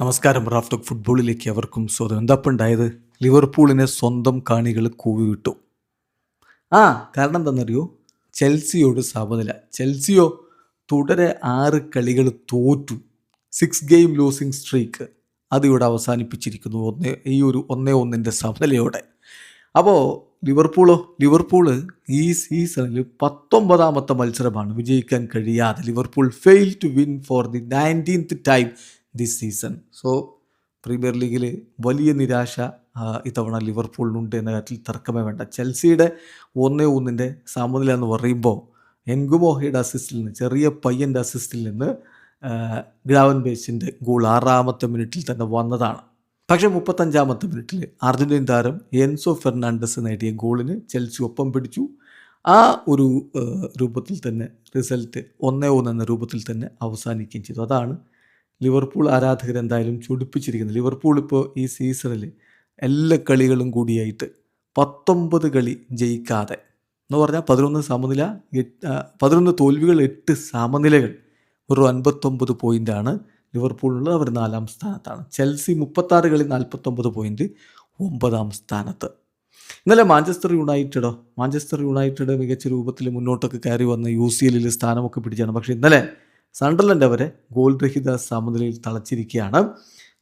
നമസ്കാരം. Raf talk ഫുട്ബോളിലേക്ക് അവർക്കും സ്വാഗതം. എന്താപ്പം ഉണ്ടായത്? ലിവർപൂളിനെ സ്വന്തം കാണികൾ കൂവിവിട്ടു. കാരണം എന്താണെന്നറിയോ? ചെൽസിയോട് സമനില. ചെൽസിയോ തുടരെ 6 കളികൾ തോറ്റു. 6 ഗെയിം ലൂസിങ് സ്ട്രീക്ക് അതിവിടെ അവസാനിപ്പിച്ചിരിക്കുന്നു. ഈ ഒരു 1-1 സമനിലയോടെ. അപ്പോൾ ലിവർപൂള് ഈ സീസണിൽ 19ാമത്തെ മത്സരമാണ് വിജയിക്കാൻ കഴിയാതെ. Liverpool fail to win for the 19th time this season. So premier ലീഗിൽ വലിയ നിരാശ ഇത്തവണ ലിവർപൂളിനുണ്ട് എന്ന കാര്യത്തിൽ തർക്കമേ വേണ്ട. ചെൽസിയുടെ 1-1 സമനില എന്ന് പറയുമ്പോൾ എൻഗുമോഹയുടെ അസിസ്റ്റിൽ നിന്ന്, ചെറിയ പയ്യൻ്റെ അസിസ്റ്റിൽ നിന്ന് ഗ്രാവൻബേച്ചിൻ്റെ ഗോൾ 6ാമത്തെ മിനിറ്റിൽ തന്നെ വന്നതാണ്. പക്ഷേ 35ാമത്തെ മിനിറ്റിൽ അർജൻറ്റീൻ താരം എൻസോ ഫെർണാണ്ടസ് നേടിയ ഗോളിന് ചെൽസി ഒപ്പം പിടിച്ചു. ആ ഒരു രൂപത്തിൽ തന്നെ റിസൾട്ട് 1-1 എന്ന രൂപത്തിൽ തന്നെ അവസാനിക്കുകയും ചെയ്തു. അതാണ് ലിവർപൂൾ ആരാധകർ എന്തായാലും ചൊടിപ്പിച്ചിരിക്കുന്നത്. ലിവർപൂൾ ഇപ്പോൾ ഈ സീസണിൽ എല്ലാ കളികളും കൂടിയായിട്ട് 19 കളി ജയിക്കാതെ എന്ന് പറഞ്ഞാൽ 11 സമനില, 11 തോൽവികൾ, 8 സമനിലകൾ, ഒരു 59 പോയിൻ്റാണ് ലിവർപൂളിനുള്ളത്. അവർ 4ാം സ്ഥാനത്താണ്. ചെൽസി 36 കളി 49 പോയിൻ്റ് 9ാം സ്ഥാനത്ത്. ഇന്നലെ മാഞ്ചസ്റ്റർ യുണൈറ്റഡ് മികച്ച രൂപത്തിൽ മുന്നോട്ടൊക്കെ കയറി വന്ന് UCL സ്ഥാനമൊക്കെ പിടിച്ചാണ്. പക്ഷേ ഇന്നലെ സണ്ടർലൻഡ് അവരെ ഗോൾ രഹിത സമനിലയിൽ തളച്ചിരിക്കുകയാണ്.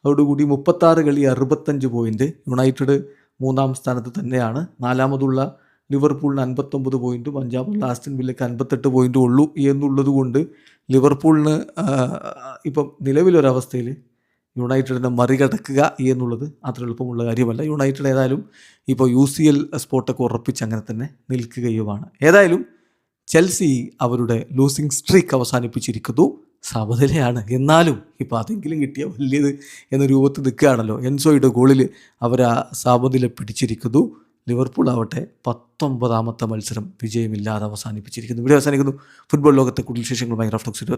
അതോടുകൂടി 36 കളി 65 പോയിൻ്റ്. യുണൈറ്റഡ് 3ാം സ്ഥാനത്ത് തന്നെയാണ്. 4ാമതുള്ള ലിവർപൂളിന് 59 പോയിൻറ്റും 5ാമതുള്ള ആസ്റ്റൺ വില്ലയ്ക്ക് 58 പോയിൻറ്റും ഉള്ളൂ എന്നുള്ളത് കൊണ്ട് ലിവർപൂളിന് ഇപ്പം നിലവിലൊരവസ്ഥയിൽ യുണൈറ്റഡിനെ മറികടക്കുക എന്നുള്ളത് അത്ര എളുപ്പമുള്ള കാര്യമല്ല. യുണൈറ്റഡ് ഏതായാലും ഇപ്പോൾ UCL സ്പോട്ടൊക്കെ ഉറപ്പിച്ച് അങ്ങനെ തന്നെ നിൽക്കുകയുമാണ്. ഏതായാലും ചെൽസി അവരുടെ ലൂസിങ് സ്ട്രീക്ക് അവസാനിപ്പിച്ചിരിക്കുന്നു. സമനിലയാണ്, എന്നാലും ഇപ്പോൾ അതെങ്കിലും കിട്ടിയ വലിയത് എന്ന രൂപത്തിൽ നിൽക്കുകയാണല്ലോ. എൻസോയുടെ ഗോളിൽ അവർ ആ സമനില പിടിച്ചിരിക്കുന്നു. ലിവർപൂൾ ആവട്ടെ 19ാമത്തെ മത്സരം വിജയമില്ലാതെ അവസാനിപ്പിച്ചിരിക്കുന്നു. ഇവിടെ അവസാനിക്കുന്നു ഫുട്ബോൾ ലോകത്തെ കൂടുതൽ വിശേഷങ്ങളുമായി റാഫ് ടോക്സ്.